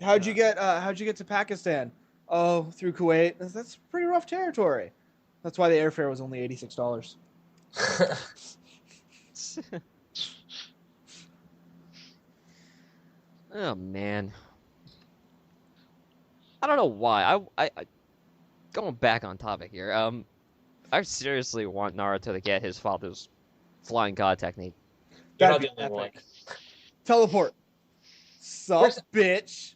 How'd you get to Pakistan? Oh, through Kuwait. That's pretty rough territory. That's why the airfare was only $86. Oh man. I don't know why. I going back on topic here. I seriously want Naruto to get his father's flying god technique. You're That'd not the be only one. epic. Teleport. Sup, Where's- bitch?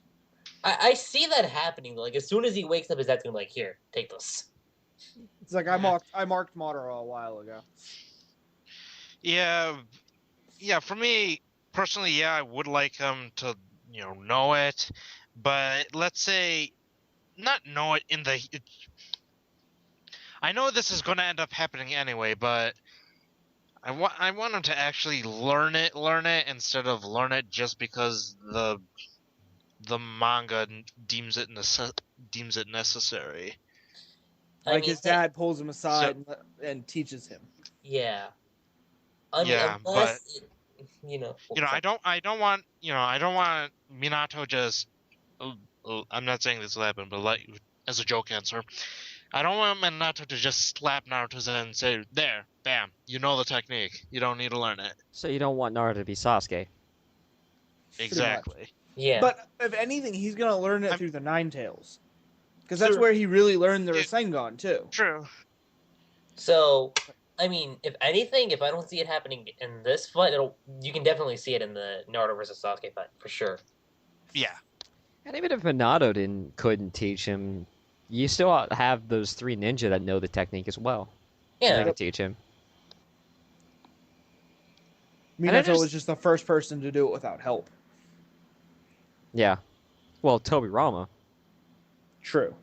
I see that happening. Like, as soon as he wakes up, his dad's gonna be like, "Here, take this." It's like I marked Madara a while ago. Yeah, for me personally, yeah, I would like him to, know it, but let's say not know it in the. I know this is going to end up happening anyway, but I want him to actually learn it instead of learn it just because the manga deems it necessary. I Like mean, his dad pulls him aside and teaches him. Yeah. I mean, Yeah, unless I don't want Minato just. I'm not saying this will happen, but like as a joke answer, I don't want Minato to just slap Naruto's head and say, "There, bam, you know the technique. You don't need to learn it." So you don't want Naruto to be Sasuke. Exactly. Yeah. But if anything, he's gonna learn it through the Nine Tails, because that's Sure. where he really learned the Yeah. Rasengan too. True. So, I mean, if anything, if I don't see it happening in this fight, you can definitely see it in the Naruto versus Sasuke fight for sure. Yeah. And even if Minato couldn't teach him, you still have those three ninja that know the technique as well. They Yeah. can teach him. I Minato just- was just the first person to do it without help. Yeah. Well, Toby Rama. True.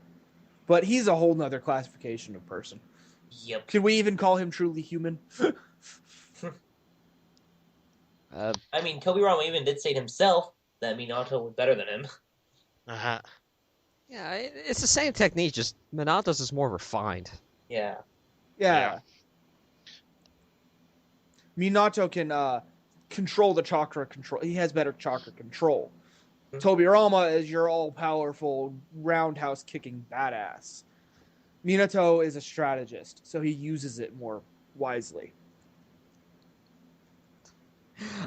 But he's a whole nother classification of person. Yep. Can we even call him truly human? I mean, Tobirama even did say it himself that Minato was better than him. Uh-huh. Yeah, it's the same technique, just Minato's is more refined. Yeah. Yeah. Minato can control the chakra control. He has better chakra control. Tobirama is your all-powerful roundhouse kicking badass. Minato is a strategist, so he uses it more wisely.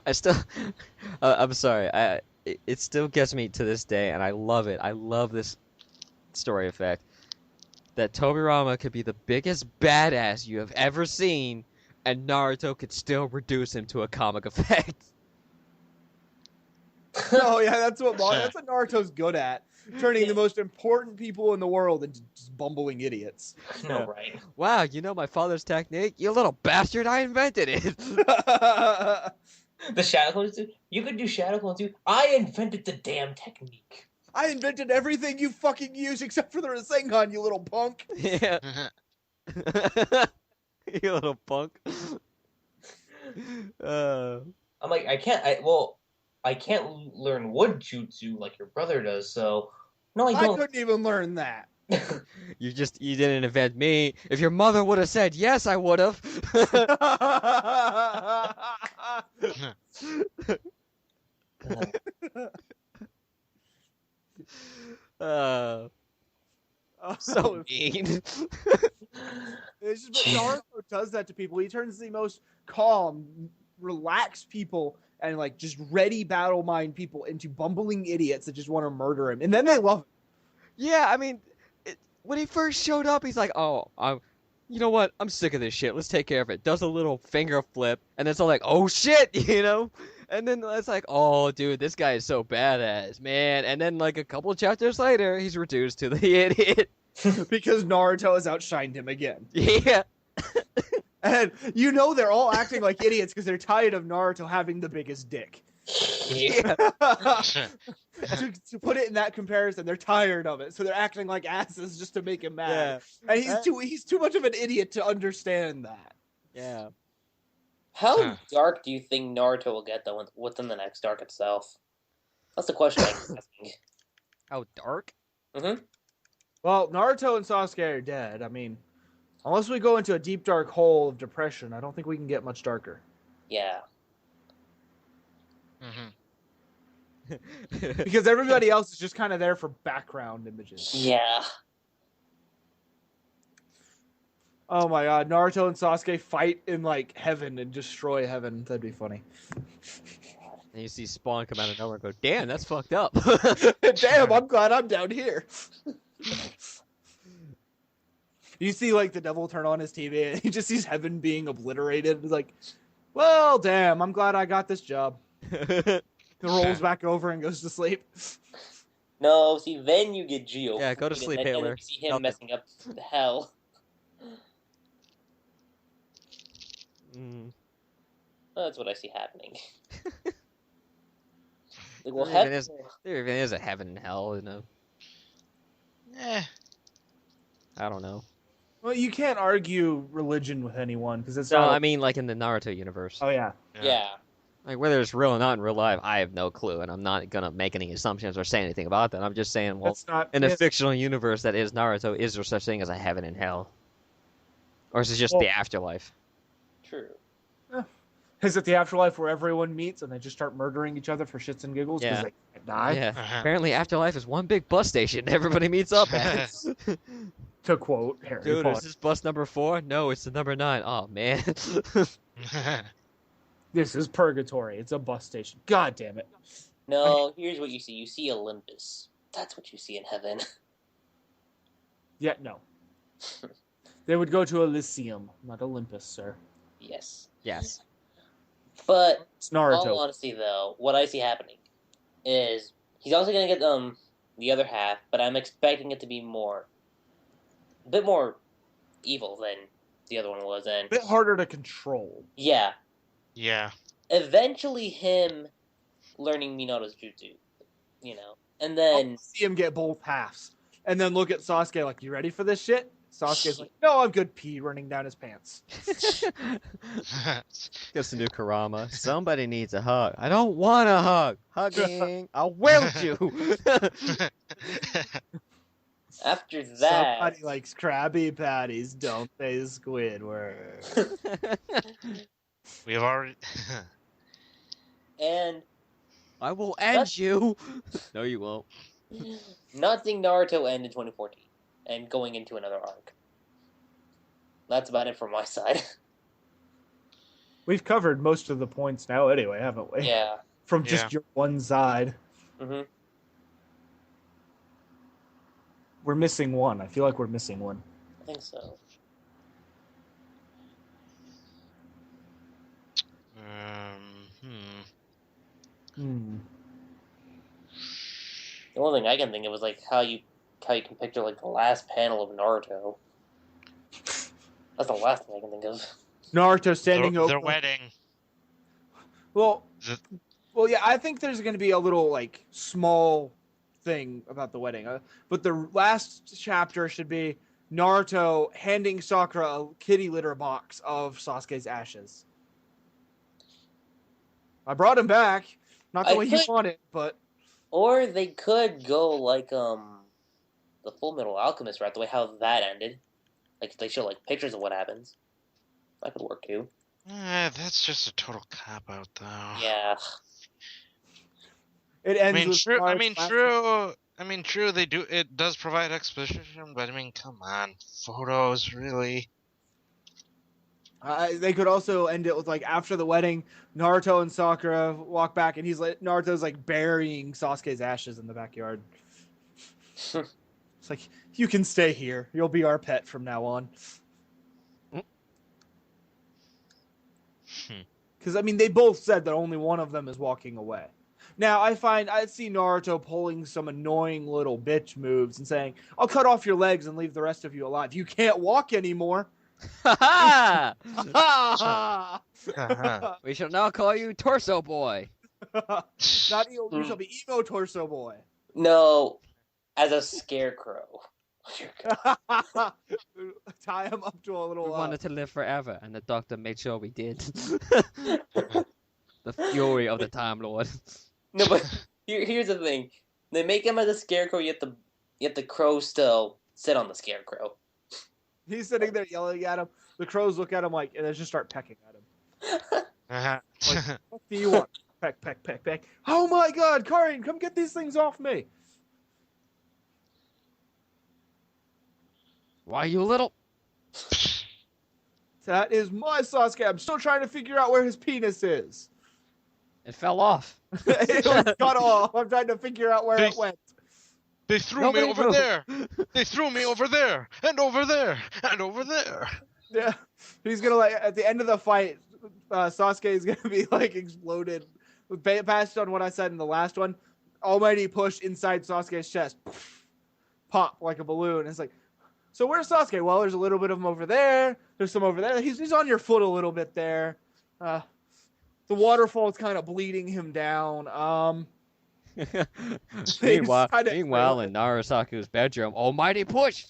I still, I'm sorry, it still gets me to this day, and I love it. I love this story effect. That Tobirama could be the biggest badass you have ever seen, and Naruto could still reduce him to a comic effect. Oh yeah, that's what Naruto's good at. Turning the most important people in the world into just bumbling idiots. No, right. Wow, you know my father's technique? You little bastard, I invented it! The Shadow Clones too. You could do Shadow Clones too. I invented the damn technique. I invented everything you fucking use except for the Rasengan, you little punk. Yeah. You little punk. I'm like, I can't learn wood jutsu like your brother does, so no, I I don't. couldn't even learn that. You didn't invent me. If your mother would have said yes, I would have. So mean. It's just, but Naruto does that to people. He turns the most calm, relaxed people and like just ready battle mind people into bumbling idiots that just want to murder him, and then they love him. Yeah, I mean, when he first showed up, he's like, "Oh, you know what? I'm sick of this shit. Let's take care of it." Does a little finger flip, and it's all like, "Oh shit," you know. And then it's like, "Oh, dude, this guy is so badass, man." And then like a couple chapters later, he's reduced to the idiot. Because Naruto has outshined him again. Yeah. And you know they're all acting like idiots because they're tired of Naruto having the biggest dick. Yeah. to put it in that comparison, they're tired of it, so they're acting like asses just to make him mad. Yeah. And he's too much of an idiot to understand that. Yeah. How dark do you think Naruto will get though within the next arc itself? That's the question I'm asking. How dark? Mm-hmm. Well, Naruto and Sasuke are dead. I mean, unless we go into a deep dark hole of depression, I don't think we can get much darker. Yeah. Because everybody else is just kind of there for background images. Yeah. Oh my god, Naruto and Sasuke fight in like heaven and destroy heaven. That'd be funny. And you see Spawn come out of nowhere and go, "Damn, that's fucked up." Damn, I'm glad I'm down here. You see like the devil turn on his TV and he just sees heaven being obliterated. He's like, well, damn, I'm glad I got this job. He rolls back over and goes to sleep. No, see, then you get Geo. Yeah, go to sleep, and Hitler. then you see him Nothing. messing up the hell. Mm. That's what I see happening. Like, well, There even is a heaven and hell, you know. I don't know. Well, you can't argue religion with anyone because it's No, not. I mean like in the Naruto universe. Oh yeah. Yeah. Like whether it's real or not in real life, I have no clue, and I'm not gonna make any assumptions or say anything about that. I'm just saying, well, That's not in a fictional universe that is Naruto, is there such thing as a heaven and hell, or is it just the afterlife? True. Is it the afterlife where everyone meets and they just start murdering each other for shits and giggles because Yeah. they can't die? Yeah. Apparently, afterlife is one big bus station. Everybody meets up at. To quote Harry Dude, Potter. is this bus number 4? No, it's the number 9. Oh man. This is purgatory. It's a bus station. God damn it. No, here's what you see. You see Olympus. That's what you see in heaven. Yeah, no. They would go to Elysium, not Olympus, sir. Yes. Yes. But It's Naruto. all honesty, though, what I see happening is he's also gonna get the other half, but I'm expecting it to be a bit more evil than the other one was, and A bit harder to control. yeah, Yeah. eventually him learning Minato's jutsu, you know, and I'll then see him get both halves. And then look at Sasuke like, you ready for this shit? Sasuke's like, no, I'm good, pee running down his pants. Gets the new Kurama. Somebody needs a hug. I don't want a hug. Hugging. I'll weld you. After that, Somebody likes Krabby Patties, don't they, Squidward? We have already. and I will end you. No, you won't. not seeing Naruto end in 2014 and going into another arc. That's about it from my side. We've covered most of the points now anyway, haven't we? Yeah. From Yeah. just your one side. Mm-hmm. We're missing one. I feel like we're missing one. I think so. Hmm. The only thing I can think of is like how you can picture like the last panel of Naruto. That's the last thing I can think of. Naruto standing over. Their wedding. Well, The- well, yeah. I think there's going to be a little like small thing about the wedding, but the last chapter should be Naruto handing Sakura a kitty litter box of Sasuke's ashes. I brought him back, not the way you wanted, but Or they could go like the Full Metal Alchemist route, the way how that ended. Like they show like pictures of what happens. That could work too. That's just a total cop out, though. Yeah. it I ends mean, with true. I Naruto's mean, last- true. I mean, true. They do. It does provide exposition, but I mean, come on, photos, really. They could also end it with like after the wedding, Naruto and Sakura walk back, and Naruto's like burying Sasuke's ashes in the backyard. It's like, you can stay here. You'll be our pet from now on. Because I mean, they both said that only one of them is walking away. Now I see Naruto pulling some annoying little bitch moves and saying, "I'll cut off your legs and leave the rest of you alive. You can't walk anymore." Ha Uh-huh. We shall now call you Torso Boy. Not you shall be emo torso boy. No, as a scarecrow. Tie him up to a little. We wanted to live forever, and the doctor made sure we did. The fury of the Time Lord. No, but here's the thing: they make him as a scarecrow, yet the crow still sit on the scarecrow. He's sitting there yelling at him. The crows look at him like, and they just start pecking at him. Uh-huh. What do you want? Peck, peck, peck, peck. Oh my God, Karin, come get these things off me. Why, you little... That is my Sasuke. I'm still trying to figure out where his penis is. It fell off. It was cut off. I'm trying to figure out where it went. They threw Nobody me over move. there. They threw me over there, and over there, and over there. Yeah, he's gonna like at the end of the fight, Sasuke is gonna be like exploded. Based on what I said in the last one, Almighty push inside Sasuke's chest, pop like a balloon. It's like, so where's Sasuke? Well, there's a little bit of him over there. There's some over there. He's on your foot a little bit there. The waterfall is kind of bleeding him down. Meanwhile, in NaruSaku's bedroom, Almighty push!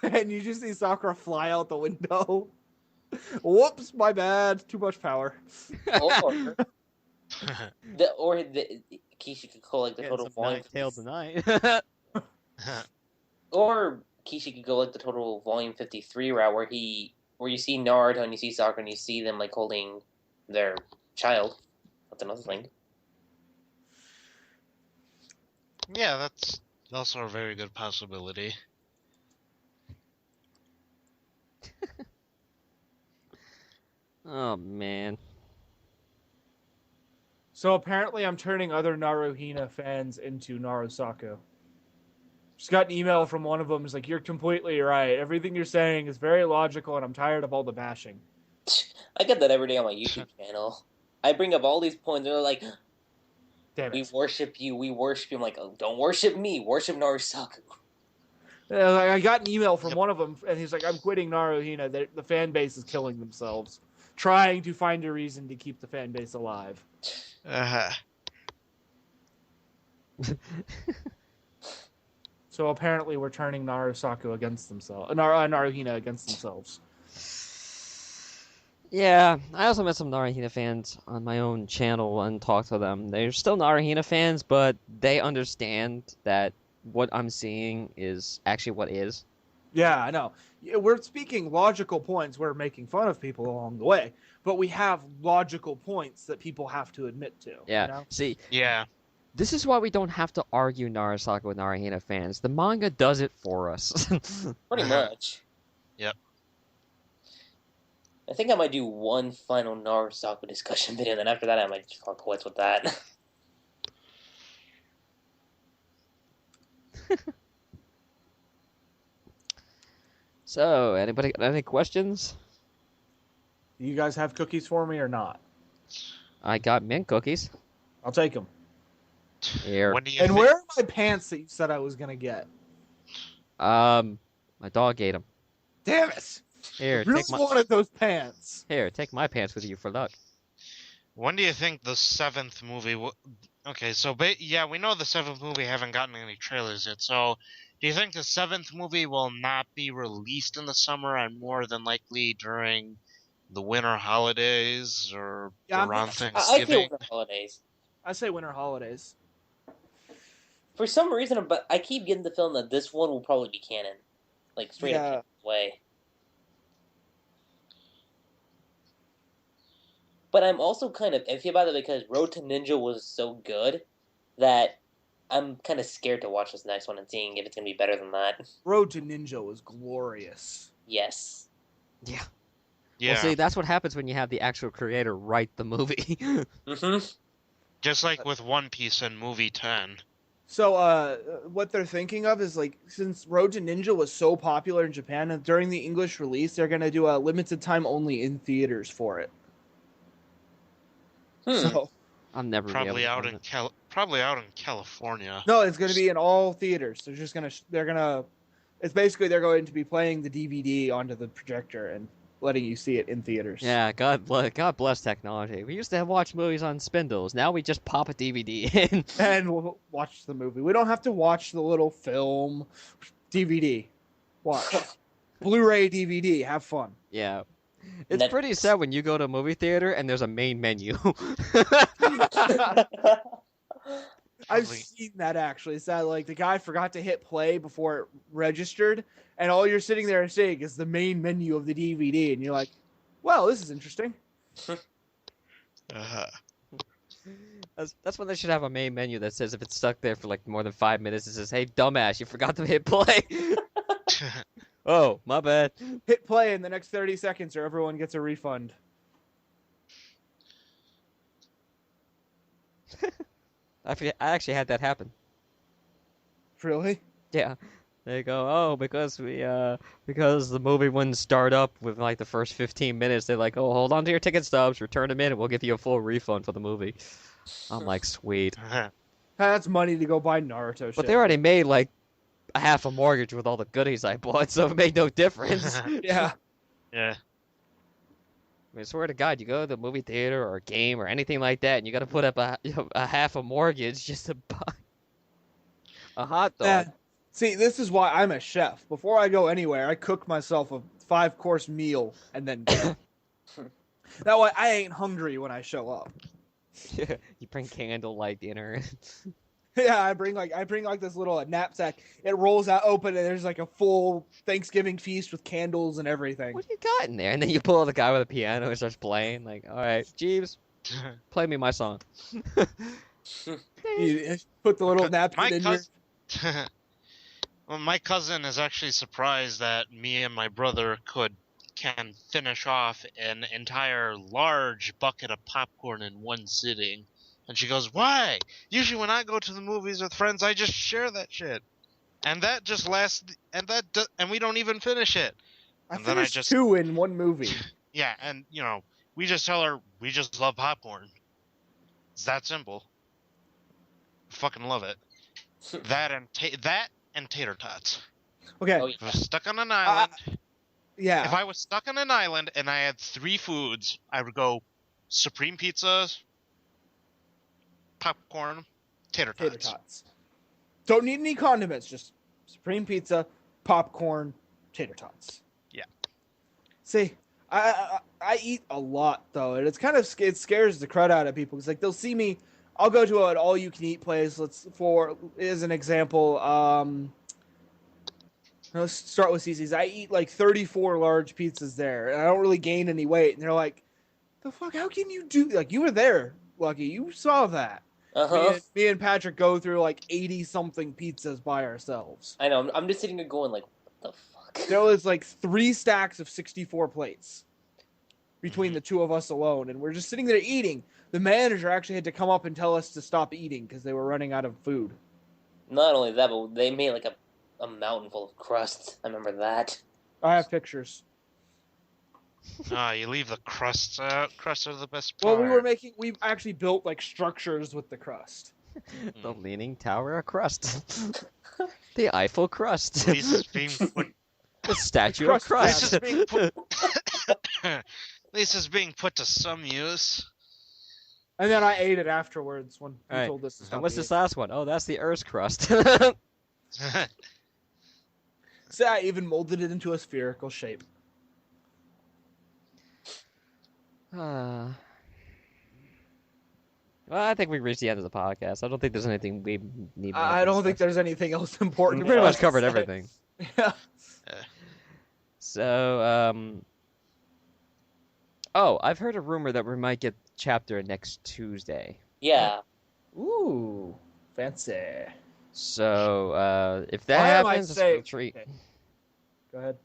And you just see Sakura fly out the window. Whoops, my bad. Too much power. Or Kishi could go like the total volume. Tail tonight. Or Kishi could go like the total volume 53 route where you see Naruto and you see Sakura and you see them like holding their child. That's another thing. Yeah, that's also a very good possibility. Oh, man. So apparently I'm turning other Naruhina fans into NaruSaku. Just got an email from one of them. It's like, you're completely right. Everything you're saying is very logical, and I'm tired of all the bashing. I get that every day on my YouTube channel. I bring up all these points, and they're like, Damn we it. worship you, we worship you. I'm like, oh, don't worship me, worship NaruSaku. I got an email from one of them, and he's like, I'm quitting Naruhina. The fan base is killing themselves. Trying to find a reason to keep the fan base alive. Uh-huh. So apparently we're turning Narusaku against themselves. Naruhina against themselves. Yeah, I also met some Naruhina fans on my own channel and talked to them. They're still Naruhina fans, but they understand that what I'm seeing is actually what is. Yeah, I know. Yeah, we're speaking logical points. We're making fun of people along the way, but we have logical points that people have to admit to. Yeah, You know? see, Yeah. this is why we don't have to argue NaruSaku with Naruhina fans. The manga does it for us. Pretty much. Yep. I think I might do one final NaruSaku discussion video, and then after that, I might just call quits with that. So, anybody got any questions? Do you guys have cookies for me or not? I got mint cookies. I'll take them. Here. When do you And think? where are my pants that you said I was gonna get? My dog ate them. Damn it! Here, I really take my wanted those pants. take my pants with you for luck. When do you think the seventh movie? Okay, so yeah, we know the seventh movie haven't gotten any trailers yet. So, do you think the seventh movie will not be released in the summer and more than likely during the winter holidays or Yeah, around I feel Thanksgiving? winter holidays. I say winter holidays. For some reason, but I keep getting the feeling that this one will probably be canon, like straight Yeah. up way. But I'm also kind of iffy about it because Road to Ninja was so good that I'm kind of scared to watch this next one and seeing if it's gonna be better than that. Road to Ninja was glorious. Yes. Yeah. Yeah, Well, see, that's what happens when you have the actual creator write the movie. Mm-hmm. just like with One Piece and movie 10. So, what they're thinking of is like, since Road to Ninja was so popular in Japan, and during the English release, they're gonna do a limited time only in theaters for it. So, I'm never be able Probably to out find in it. probably out in California. no, it's gonna be in all theaters. It's basically they're going to be playing the DVD onto the projector and letting you see it in theaters. Yeah, God bless technology. We used to watch movies on spindles. Now we just pop a DVD in. And we'll watch the movie. We don't have to watch the little film DVD. Watch. Blu-ray DVD. Have fun. Yeah. It's pretty Netflix. sad when you go to a movie theater and there's a main menu. I've Probably- seen that actually. It's that like the guy forgot to hit play before it registered, and all you're sitting there seeing is the main menu of the DVD, and you're like, "Well, this is interesting." Uh, That's when they should have a main menu that says if it's stuck there for like more than 5 minutes, it says, "Hey, dumbass, you forgot to hit play." Oh, my bad. Hit play in the next 30 seconds, or everyone gets a refund. I actually had that happen. Really? Yeah. They go, oh, because the movie wouldn't start up with like the first 15 minutes. They're like, oh, hold on to your ticket stubs, return them in, and we'll give you a full refund for the movie. I'm like, sweet. That's money to go buy Naruto shit. But they already made like a half a mortgage with all the goodies I bought, so it made no difference. Yeah. yeah. I mean, swear to God, you go to the movie theater or a game or anything like that, and you got to put up a half a mortgage just to buy a hot dog. Yeah. See, this is why I'm a chef. Before I go anywhere, I cook myself a 5-course meal and then go. That way I ain't hungry when I show up. You bring candlelight dinner. Yeah, I bring like this little knapsack. It rolls out open and there's like a full Thanksgiving feast with candles and everything. What do you got in there? And then you pull out the guy with a piano and starts playing. Like, all right, Jeeves, play me my song. You put the little napkin in your... Well, my cousin is actually surprised that me and my brother can finish off an entire large bucket of popcorn in one sitting. And she goes, "Why? Usually when I go to the movies with friends, I just share that shit, and that just lasts, and we don't even finish it." I And then I finished just 2 in one movie. Yeah, and we just tell her we just love popcorn. It's that simple. Fucking love it. That and tater tots. Okay, Oh, If I was stuck on an island, yeah. if I was stuck on an island and I had 3 foods, I would go supreme pizza, popcorn, tater tots. Tater tots. Don't need any condiments, just supreme pizza, popcorn, tater tots. Yeah. See, I eat a lot though, and it's kind of it scares the crud out of people. It's like they'll see me. I'll go to an all-you-can-eat place. As an example. Let's start with CC's. I eat like 34 large pizzas there, and I don't really gain any weight. And they're like, "The fuck? How can you do? Like, you were there, Lucky. You saw that." Uh-huh. Me and Patrick go through like 80 something pizzas by ourselves. I know. I'm just sitting there going like, what the fuck? There was like 3 stacks of 64 plates between the two of us alone, and we're just sitting there eating. The manager actually had to come up and tell us to stop eating because they were running out of food. Not only that, but they made like a mountain full of crust. I remember that. I have pictures. You leave the crusts out. Crusts are the best part. Well, we actually built like structures with the crust. The Leaning Tower of Crust. The Eiffel Crust. Lisa's being put. The Statue of Crust Crust. Lisa's being put to some use. And then I ate it afterwards when you Alright, told us to And stop what's eating. this last one? Oh, that's the Earth's crust. So I even molded it into a spherical shape. Well, I think we reached the end of the podcast. I don't think there's anything we need. I don't think there's anything else important. We pretty for much us to covered say. everything. Yeah. So, oh, I've heard a rumor that we might get chapter next Tuesday. Yeah. Ooh, fancy. So, if that I might happens, it's a say- real treat. okay. Go ahead.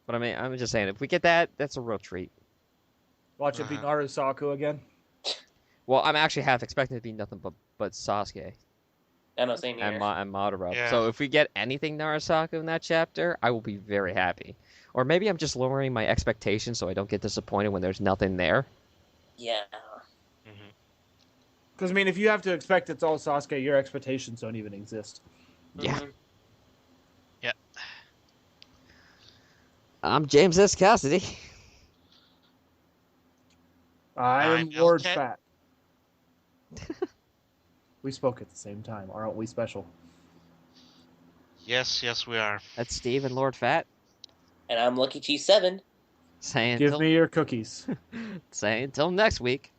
But I mean, I'm just saying, if we get that, that's a real treat. Watch it be NaruSaku again. Well, I'm actually half expecting it to be nothing but Sasuke I know, same here. and Madara. Yeah. So if we get anything Narasaku in that chapter, I will be very happy. Or maybe I'm just lowering my expectations so I don't get disappointed when there's nothing there. Yeah. Because I mean, if you have to expect it's all Sasuke, your expectations don't even exist. Yeah. Mhm. I'm James S. Cassidy. I'm I'm Lord LK. Fat. We spoke at the same time, aren't we special? Yes, we are. That's Steve and Lord Fat And I'm Lucky Cheese 7. saying Give till, me your cookies. saying till next week.